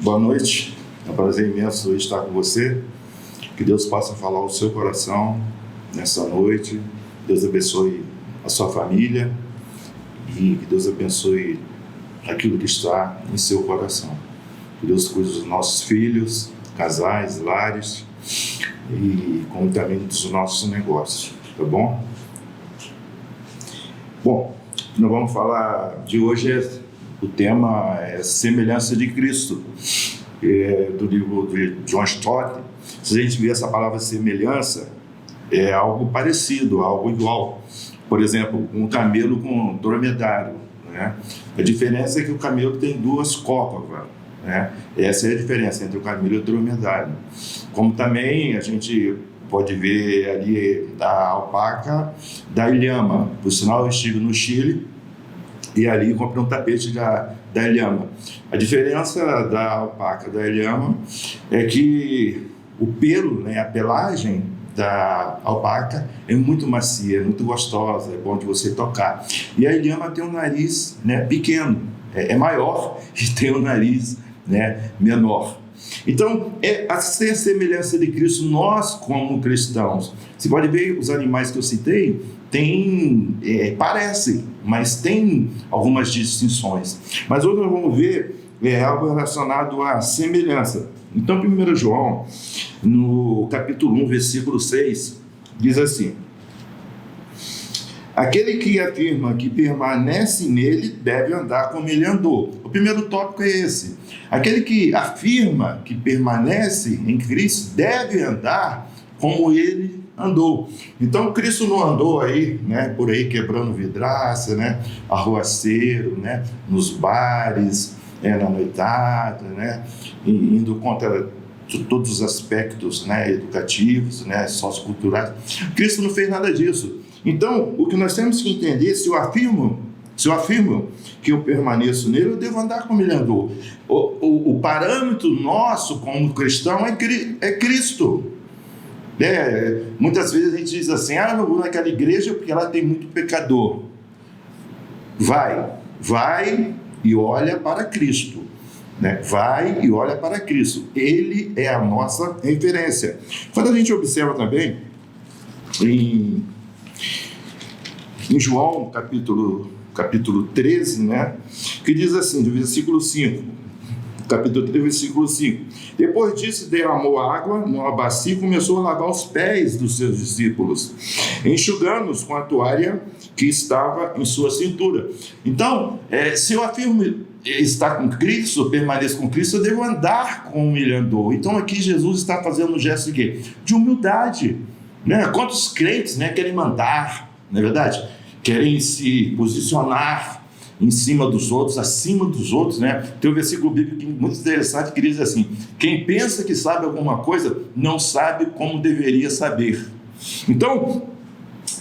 Boa noite, é um prazer imenso estar com você. Que Deus possa falar ao seu coração nessa noite. Deus abençoe a sua família e que Deus abençoe aquilo que está em seu coração. Que Deus cuide dos nossos filhos, casais, lares e como também dos nossos negócios, tá bom? Bom, nós vamos falar de hoje, o tema é semelhança de Cristo, do livro de John Stott. Se a gente vê essa palavra semelhança, é algo parecido, algo igual. Por exemplo, um camelo com um dromedário, né? A diferença é que o camelo tem duas cócoras, né? Essa é a diferença entre o camelo e o dromedário. Como também a gente pode ver ali da alpaca, da ilhama. Por sinal, eu estive no Chile e ali comprei um tapete da ilhama. A diferença da alpaca da ilhama é que o pelo, né, a pelagem da alpaca é muito macia, é muito gostosa, é bom de você tocar. E a ilhama tem um nariz, né, pequeno, é maior e tem um nariz, né, menor. Então, a semelhança de Cristo, nós como cristãos, você pode ver os animais que eu citei, parecem, mas tem algumas distinções. Mas hoje nós vamos ver algo relacionado à semelhança. Então, 1 João, no capítulo 1, versículo 6, diz assim: aquele que afirma que permanece nele deve andar como ele andou. O primeiro tópico é esse. Aquele que afirma que permanece em Cristo deve andar como ele andou. Então, Cristo não andou aí, né, por aí quebrando vidraça, né, arruaceiro, né, nos bares, na noitada, né, indo contra todos os aspectos, né, educativos, né, socioculturais. Cristo não fez nada disso. Então, o que nós temos que entender, se eu afirmo que eu permaneço nele, eu devo andar como ele andou. O parâmetro nosso como cristão é Cristo. Muitas vezes a gente diz assim: não vou naquela igreja porque ela tem muito pecador. Vai e olha para Cristo, né? Vai e olha para Cristo. Ele é a nossa referência. Quando a gente observa também em João capítulo 13, né, que diz assim, do versículo 5, capítulo 3, versículo 5: depois disso derramou água numa bacia e começou a lavar os pés dos seus discípulos, enxugando-os com a toalha que estava em sua cintura. Então, se eu afirmo estar com Cristo, permaneço com Cristo, eu devo andar como ele andou. Então aqui Jesus está fazendo um gesto de quê? De humildade, né? Quantos crentes, né, querem mandar, não é verdade? Querem se posicionar em cima dos outros, acima dos outros, né? Tem um versículo bíblico muito interessante que diz assim: quem pensa que sabe alguma coisa, não sabe como deveria saber. Então,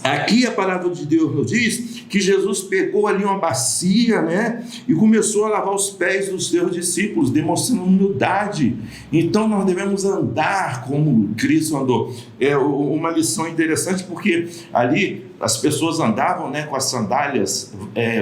aqui a palavra de Deus nos diz que Jesus pegou ali uma bacia, né, e começou a lavar os pés dos seus discípulos, demonstrando humildade. Então nós devemos andar como Cristo andou. É uma lição interessante, porque ali as pessoas andavam, né, com as sandálias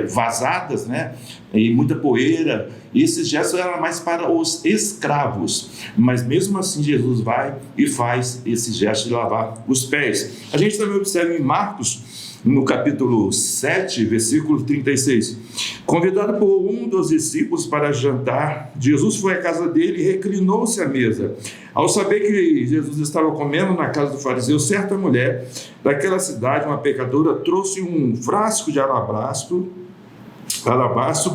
vazadas, né, e muita poeira. E esse gesto era mais para os escravos, mas mesmo assim Jesus vai e faz esse gesto de lavar os pés. A gente também observa em Marcos, no capítulo 7, versículo 36, convidado por um dos discípulos para jantar, Jesus foi à casa dele e reclinou-se à mesa. Ao saber que Jesus estava comendo na casa do fariseu, certa mulher daquela cidade, uma pecadora, trouxe um frasco de alabastro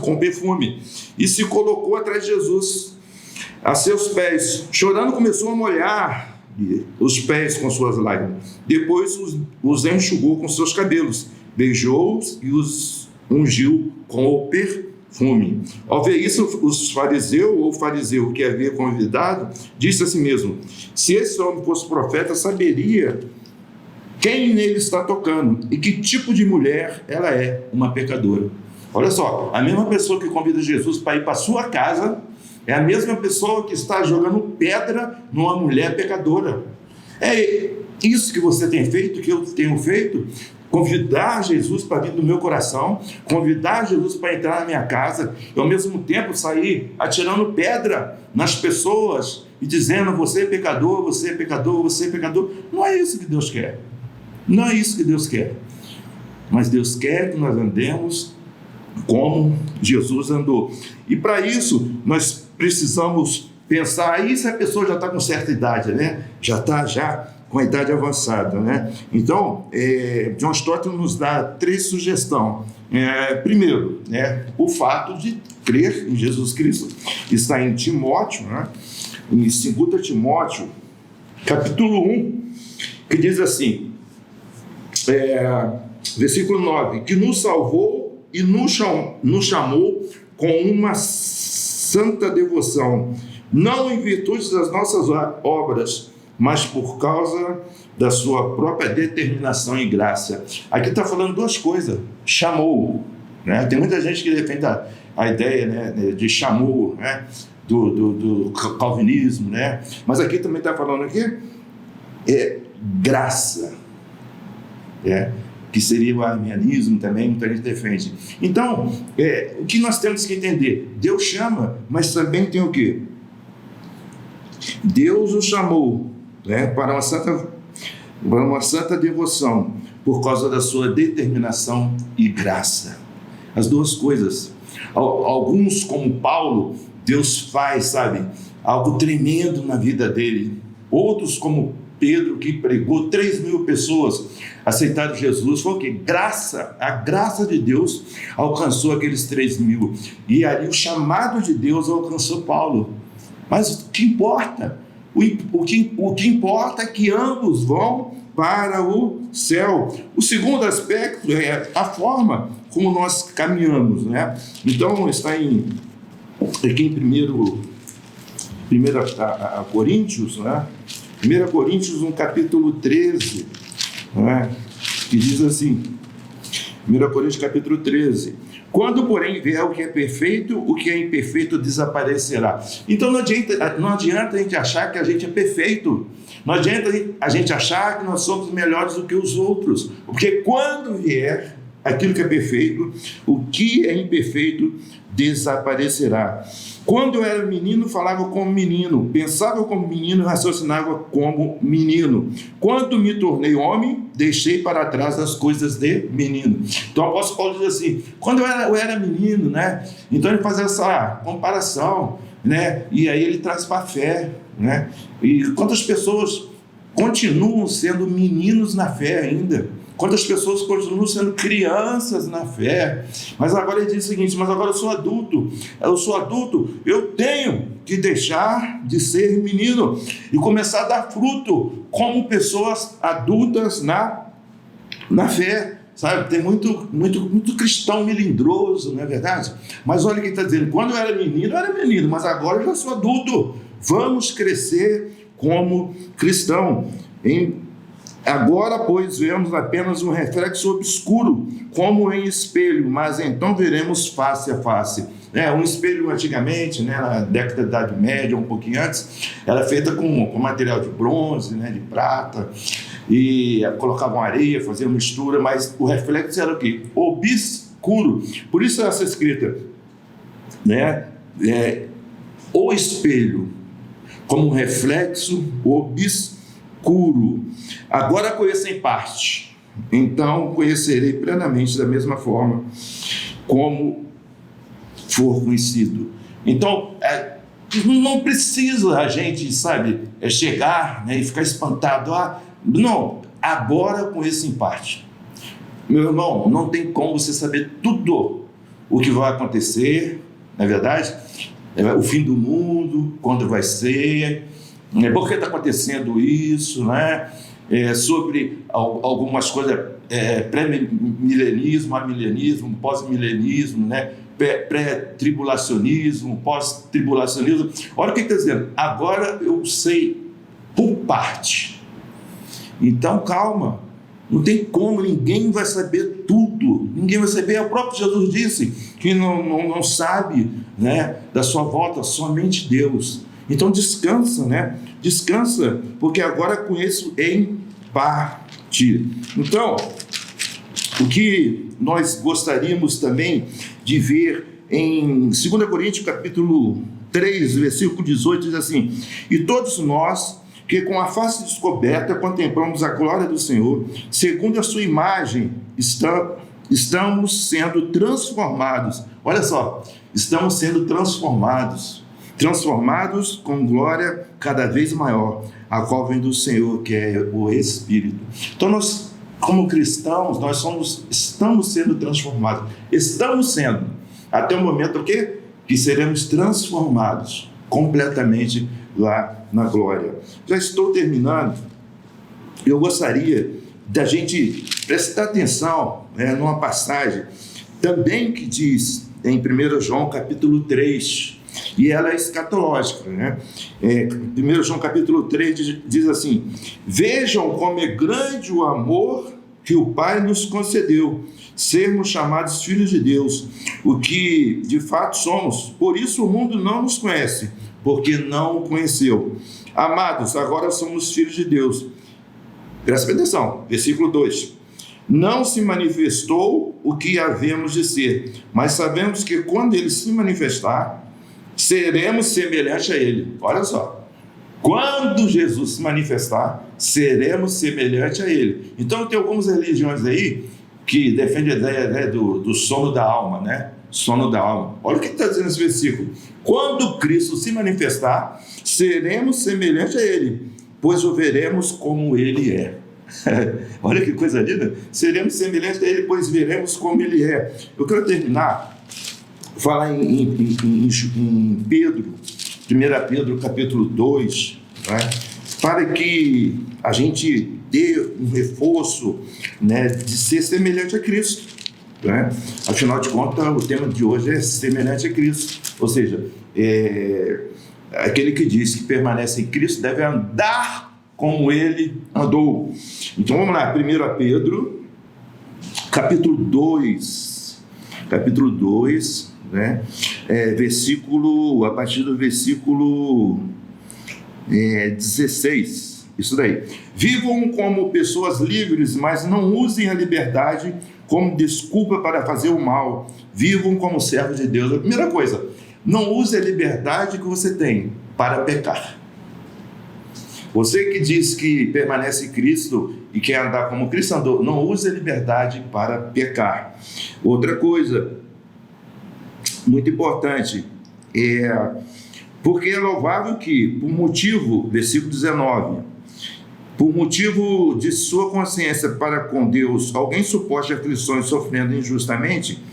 com perfume e se colocou atrás de Jesus, a seus pés. Chorando, começou a molhar os pés com suas lágrimas. Depois os enxugou com seus cabelos, beijou-os e os ungiu com o perfume. Ao ver isso, o fariseu que havia convidado disse a si mesmo: se esse homem fosse profeta, saberia quem nele está tocando e que tipo de mulher ela é, uma pecadora. Olha só, a mesma pessoa que convida Jesus para ir para a sua casa é a mesma pessoa que está jogando pedra numa mulher pecadora. isso que você tem feito, que eu tenho feito, convidar Jesus para vir no meu coração, convidar Jesus para entrar na minha casa, e ao mesmo tempo sair atirando pedra nas pessoas e dizendo: você é pecador, você é pecador, você é pecador. Não é isso que Deus quer. Não é isso que Deus quer. Mas Deus quer que nós andemos como Jesus andou. E para isso nós precisamos pensar. Aí se a pessoa já está com certa idade, né? Já está com a idade avançada, né? Então, John Stott nos dá 3 sugestões. Primeiro, o fato de crer em Jesus Cristo. Está em Timóteo, né? Em 2 Timóteo, capítulo 1, que diz assim, versículo 9, que nos salvou e nos chamou com uma santa devoção, não em virtude das nossas obras, mas por causa da sua própria determinação e graça. Aqui está falando 2 coisas. Chamou, né? Tem muita gente que defende a ideia, né, de chamou, né, do calvinismo, né? Mas aqui também está falando aqui graça, que seria o arminianismo também, muita gente defende. Então, o que nós temos que entender? Deus chama, mas também tem o quê? Deus o chamou, né, para uma santa devoção, por causa da sua determinação e graça. As 2 coisas. Alguns, como Paulo, Deus faz, algo tremendo na vida dele. Outros, como Pedro, que pregou, 3.000 pessoas aceitaram Jesus. Foi o quê? Graça. A graça de Deus alcançou aqueles 3.000. E ali o chamado de Deus alcançou Paulo. Mas o que importa? O que importa é que ambos vão para o céu. O segundo aspecto é a forma como nós caminhamos, né? Então, está aqui em 1 Coríntios, né? 1 Coríntios, no capítulo 13, né? Que diz assim, 1 Coríntios, capítulo 13, quando, porém, vier o que é perfeito, o que é imperfeito desaparecerá. Então não adianta a gente achar que a gente é perfeito, não adianta a gente achar que nós somos melhores do que os outros, porque quando vier aquilo que é perfeito, o que é imperfeito desaparecerá. Quando eu era menino, falava como menino, pensava como menino, raciocinava como menino. Quando me tornei homem, deixei para trás as coisas de menino. Então o apóstolo Paulo diz assim, quando eu era menino, né? Então ele faz essa comparação, né? E aí ele traz para a fé, né? E quantas pessoas continuam sendo meninos na fé ainda? Quantas pessoas continuam sendo crianças na fé? Mas agora ele diz o seguinte, mas agora eu sou adulto, eu tenho que deixar de ser menino e começar a dar fruto como pessoas adultas na fé. Sabe, tem muito cristão melindroso, não é verdade? Mas olha o que ele está dizendo, quando eu era menino, mas agora eu já sou adulto. Vamos crescer como cristão. Agora, pois, vemos apenas um reflexo obscuro, como em espelho, mas então veremos face a face. Um espelho antigamente, na década da Idade Média, um pouquinho antes, era feita com material de bronze, de prata, e colocavam areia, faziam mistura, mas o reflexo era o quê? Obscuro. Por isso essa escrita, o espelho, como um reflexo obscuro. Agora conheço em parte, então conhecerei plenamente da mesma forma como for conhecido. Então, não precisa a gente, chegar e ficar espantado. Não, agora conheço em parte. Meu irmão, não tem como você saber tudo o que vai acontecer, não é verdade? O fim do mundo, quando vai ser, por que está acontecendo isso, né? Sobre algumas coisas, pré-milenismo, amilenismo, pós-milenismo, pré-tribulacionismo, pós-tribulacionismo. Olha o que está dizendo, agora eu sei por parte. Então calma, não tem como, ninguém vai saber tudo, ninguém vai saber. O próprio Jesus disse que não sabe, da sua volta, somente Deus. Então descansa, descansa, porque agora conheço em partir. Então, o que nós gostaríamos também de ver em 2 Coríntios capítulo 3, versículo 18, diz assim: e todos nós que com a face descoberta contemplamos a glória do Senhor, segundo a sua imagem, estamos sendo transformados. Olha só, estamos sendo transformados com glória cada vez maior, a qual vem do Senhor, que é o Espírito. Então nós, como cristãos, estamos sendo transformados. Estamos sendo, até o momento que seremos transformados completamente lá na glória. Já estou terminando. Eu gostaria da gente prestar atenção numa passagem também que diz em 1 João capítulo 3, e ela é escatológica, né? 1 João capítulo 3 diz assim: vejam como é grande o amor que o Pai nos concedeu, sermos chamados filhos de Deus, o que de fato somos. Por isso o mundo não nos conhece, porque não o conheceu. Amados, agora somos filhos de Deus. Presta atenção, versículo 2. Não se manifestou o que havemos de ser, mas sabemos que quando ele se manifestar, seremos semelhantes a ele. Olha só. Quando Jesus se manifestar, seremos semelhantes a ele. Então tem algumas religiões aí que defendem a ideia do sono da alma, né? Sono da alma. Olha o que está dizendo esse versículo. Quando Cristo se manifestar, seremos semelhantes a ele, pois o veremos como ele é. Olha que coisa linda. Seremos semelhantes a ele, pois veremos como ele é. Eu quero terminar, falar em Pedro, 1 Pedro capítulo 2, né, para que a gente dê um reforço, né, de ser semelhante a Cristo, né? Afinal de contas, o tema de hoje é semelhante a Cristo, ou seja, aquele que diz que permanece em Cristo deve andar como ele andou. Então vamos lá, 1 Pedro capítulo 2, né? A partir do versículo 16, isso daí. Vivam como pessoas livres, mas não usem a liberdade como desculpa para fazer o mal. Vivam como servos de Deus. A primeira coisa, não use a liberdade que você tem para pecar. Você que diz que permanece em Cristo e quer andar como Cristo andou, não use a liberdade para pecar. Outra coisa muito importante, porque é louvável que, por motivo, versículo 19, por motivo de sua consciência para com Deus, alguém suporte aflições sofrendo injustamente,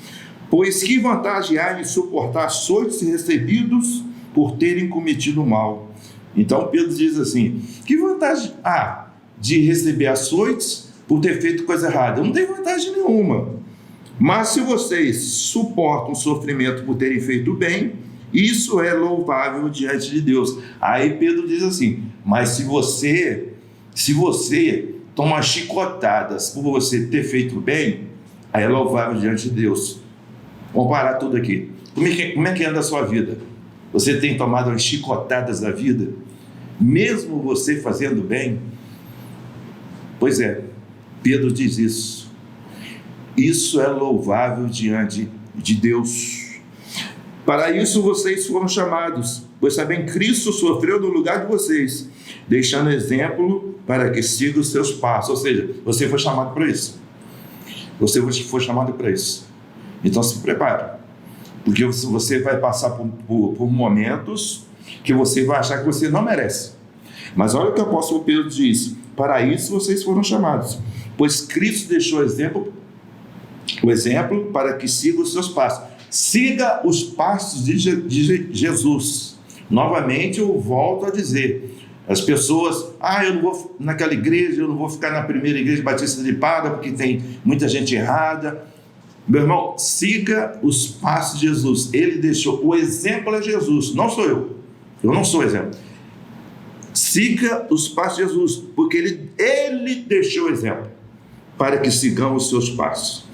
pois que vantagem há em suportar açoites recebidos por terem cometido mal? Então Pedro diz assim: que vantagem há de receber açoites por ter feito coisa errada? Não tem vantagem nenhuma. Mas se vocês suportam o sofrimento por terem feito bem, isso é louvável diante de Deus. Aí Pedro diz assim: mas se você toma chicotadas por você ter feito bem, aí é louvável diante de Deus. Vamos parar tudo aqui. Como é que anda a sua vida? Você tem tomado as chicotadas da vida, mesmo você fazendo bem? Pois é, Pedro diz isso. Isso é louvável diante de Deus. Para isso vocês foram chamados, pois também Cristo sofreu no lugar de vocês, deixando exemplo para que sigam os seus passos. Ou seja, você foi chamado para isso. Você foi chamado para isso. Então se prepare, porque você vai passar por momentos que você vai achar que você não merece. Mas olha o que o apóstolo Pedro diz: para isso vocês foram chamados, pois Cristo deixou o exemplo para que siga os seus passos. Siga os passos de Jesus. Novamente eu volto a dizer, as pessoas, eu não vou naquela igreja, eu não vou ficar na primeira igreja batista de Pada, porque tem muita gente errada. Meu irmão, siga os passos de Jesus. Ele deixou, o exemplo é Jesus, não sou eu não sou o exemplo. Siga os passos de Jesus, porque ele deixou o exemplo para que sigamos os seus passos.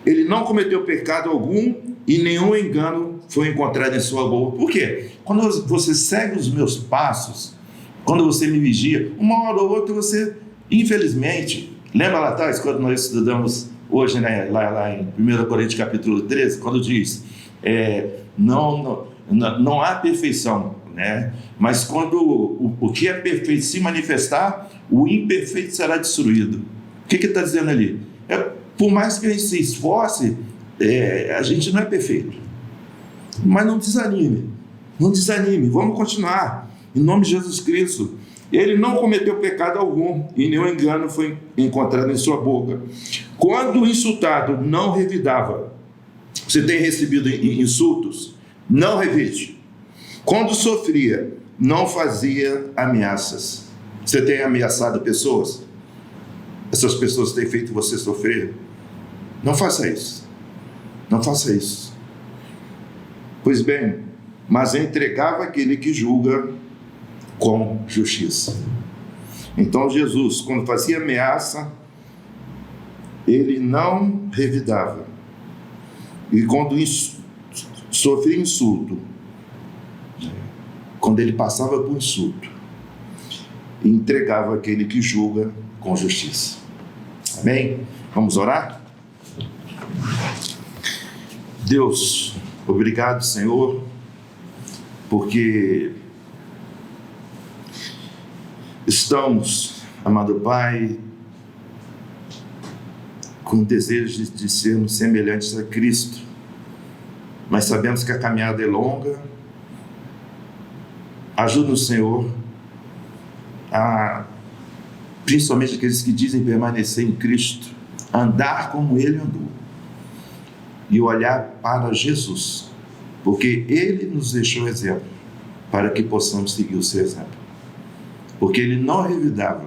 Ele não cometeu pecado algum e nenhum engano foi encontrado em sua boca. Por quê? Quando você segue os meus passos, quando você me vigia, uma hora ou outra você Infelizmente, lembra lá atrás, quando nós estudamos hoje, né, lá em 1 Coríntios capítulo 13, quando diz, não há perfeição, né? Mas quando o que é perfeito se manifestar, o imperfeito será destruído. O que está dizendo ali? Por mais que a gente se esforce, a gente não é perfeito. Mas não desanime, vamos continuar, em nome de Jesus Cristo. Ele não cometeu pecado algum, e nenhum engano foi encontrado em sua boca. Quando o insultado não revidava, você tem recebido insultos? Não revide. Quando sofria, não fazia ameaças. Você tem ameaçado pessoas? Essas pessoas têm feito você sofrer? Não faça isso. Não faça isso. Pois bem, mas entregava aquele que julga com justiça. Então Jesus, quando fazia ameaça, ele não revidava. E quando sofria insulto, quando ele passava por insulto, entregava aquele que julga com justiça. Amém? Vamos orar? Deus, obrigado, Senhor, porque estamos, amado Pai, com o desejo de sermos semelhantes a Cristo, mas sabemos que a caminhada é longa. Ajuda-nos, Senhor, principalmente aqueles que dizem permanecer em Cristo, andar como Ele andou e olhar para Jesus, porque Ele nos deixou exemplo para que possamos seguir o seu exemplo, porque Ele não revidava,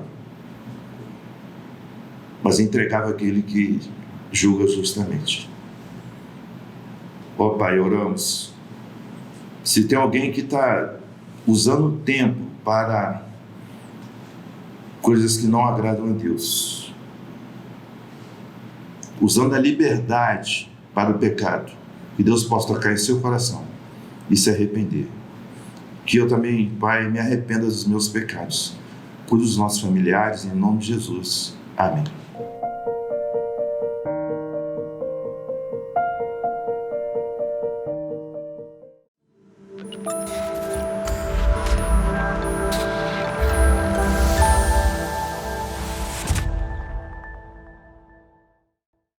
mas entregava aquele que julga justamente. Ó Pai, oramos, se tem alguém que está usando o tempo para coisas que não agradam a Deus, usando a liberdade para o pecado, que Deus possa tocar em seu coração e se arrepender. Que eu também, Pai, me arrependa dos meus pecados, por os nossos familiares, em nome de Jesus. Amém.